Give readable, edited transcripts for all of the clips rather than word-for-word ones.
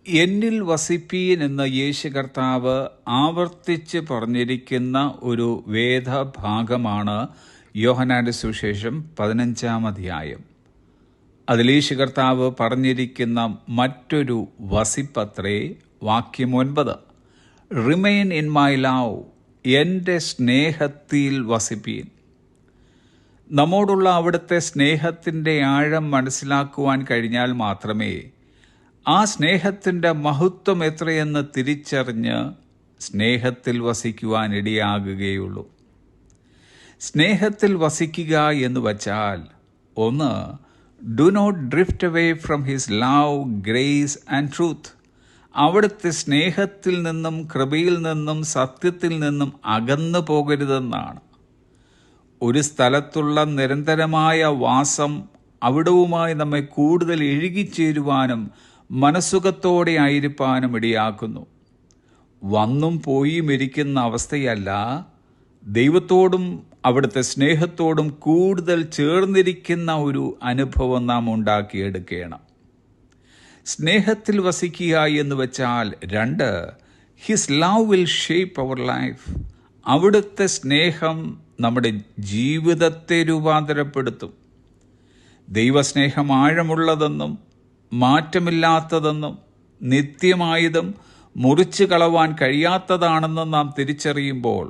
എന്നിൽ വസിപ്പീൻ എന്ന യേശു കർത്താവ് ആവർത്തിച്ച് പറഞ്ഞിരിക്കുന്ന ഒരു വേദഭാഗമാണ് യോഹന്നാന്റെ സുവിശേഷം 15-ാം അധ്യായം. അതിൽ യേശു കർത്താവ് പറഞ്ഞിരിക്കുന്ന മറ്റൊരു വസിപ്പത്രേ വാക്യം 9. റിമെയിൻ ഇൻ മൈ ലവ്, എൻ്റെ സ്നേഹത്തിൽ വസിപ്പീൻ. നമ്മോടുള്ള അവിടുത്തെ സ്നേഹത്തിൻ്റെ ആഴം മനസ്സിലാക്കുവാൻ കഴിഞ്ഞാൽ മാത്രമേ ആ സ്നേഹത്തിൻ്റെ മഹത്വം എത്രയെന്ന് തിരിച്ചറിഞ്ഞ് സ്നേഹത്തിൽ വസിക്കുവാൻ ഇടയാകുകയുള്ളൂ. സ്നേഹത്തിൽ വസിക്കുക എന്ന് വച്ചാൽ, ഒന്ന്, do not drift away from his love, grace and truth. അവിടുത്തെ സ്നേഹത്തിൽ നിന്നും കൃപയിൽ നിന്നും സത്യത്തിൽ നിന്നും അകന്നു പോകരുതെന്നാണ്. ഒരു സ്ഥലത്തുള്ള നിരന്തരമായ വാസം അവിടവുമായി നമ്മെ കൂടുതൽ ഇഴുകിച്ചേരുവാനും മനസ്സുഖത്തോടെ ആയിരിക്കാനും ഇടയാക്കുന്നു. വന്നും പോയും ഇരിക്കുന്ന അവസ്ഥയല്ല, ദൈവത്തോടും അവിടുത്തെ സ്നേഹത്തോടും കൂടുതൽ ചേർന്നിരിക്കുന്ന ഒരു അനുഭവം നാം ഉണ്ടാക്കിയെടുക്കണം. സ്നേഹത്തിൽ വസിക്കുക എന്ന് വെച്ചാൽ, 2, his love will shape our life. അവിടുത്തെ സ്നേഹം നമ്മുടെ ജീവിതത്തെ രൂപാന്തരപ്പെടുത്തും. ദൈവസ്നേഹം ആഴമുള്ളതെന്നും മാറ്റമില്ലാത്തതെന്നും നിത്യമായതും മുറിച്ചു കളവാൻ കഴിയാത്തതാണെന്നും നാം തിരിച്ചറിയുമ്പോൾ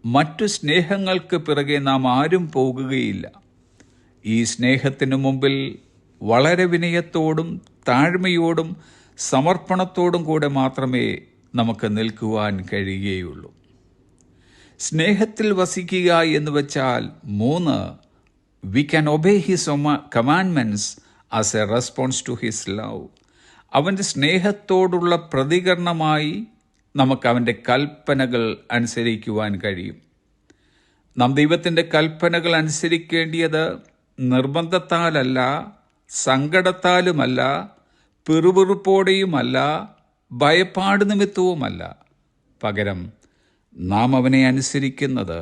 മറ്റു സ്നേഹങ്ങൾക്ക് പിറകെ നാം ആരും പോകുകയില്ല. ഈ സ്നേഹത്തിനു മുമ്പിൽ വളരെ വിനയത്തോടും താഴ്മയോടും സമർപ്പണത്തോടും കൂടെ മാത്രമേ നമുക്ക് നിൽക്കുവാൻ കഴിയുകയുള്ളൂ. സ്നേഹത്തിൽ വസിക്കുക എന്ന് വെച്ചാൽ, 3, we can obey his commandments as a response to his love. അവൻ്റെ സ്നേഹത്തോടുള്ള പ്രതികരണമായി നമുക്ക് അവൻ്റെ കൽപ്പനകൾ അനുസരിക്കുവാൻ കഴിയും. നാം ദൈവത്തിൻ്റെ കൽപ്പനകൾ അനുസരിക്കേണ്ടിയത് നിർബന്ധത്താലല്ല, സങ്കടത്താലുമല്ല, പിറുപിറുപ്പോടെയുമല്ല, ഭയപ്പാട് നിമിത്തവുമല്ല. പകരം നാം അവനെ അനുസരിക്കുന്നത്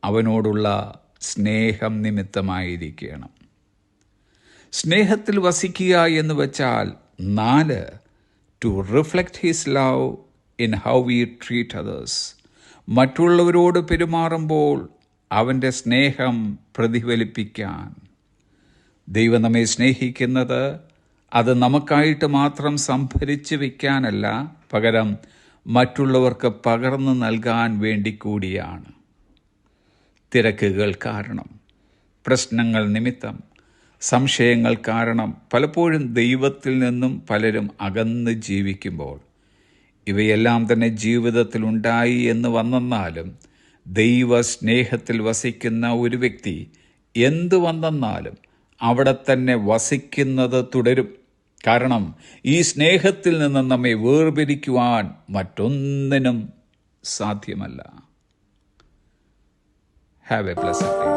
അവനോടുള്ള സ്നേഹം നിമിത്തമായിരിക്കണം. സ്നേഹത്തിൽ വസിക്കുക എന്ന് വെച്ചാൽ, 4, to reflect his love in how we treat others. മറ്റുള്ളവരോട് പെരുമാറുമ്പോൾ അവൻ്റെ സ്നേഹം പ്രതിഫലിപ്പിക്കാൻ. ദൈവം നമ്മെ സ്നേഹിക്കുന്നത് അത് നമുക്കായിട്ട് മാത്രം സംഭരിച്ചു വയ്ക്കാനല്ല, പകരം മറ്റുള്ളവർക്ക് പകർന്നു നൽകാൻ വേണ്ടി കൂടിയാണ്. തിരക്കുകൾ കാരണം, പ്രശ്നങ്ങൾ നിമിത്തം, സംശയങ്ങൾ കാരണം പലപ്പോഴും ദൈവത്തിൽ നിന്നും പലരും അകന്ന് ജീവിക്കുമ്പോൾ, ഇവയെല്ലാം തന്നെ ജീവിതത്തിൽ ഉണ്ടായി എന്ന് വന്നെന്നാലും ദൈവ സ്നേഹത്തിൽ വസിക്കുന്ന ഒരു വ്യക്തി എന്തു വന്നെന്നാലും അവിടെ തന്നെ വസിക്കുന്നത് തുടരും. കാരണം ഈ സ്നേഹത്തിൽ നിന്ന് നമ്മെ വേർപിരിക്കുവാൻ മറ്റൊന്നിനും സാധ്യമല്ല. Have A blessed day.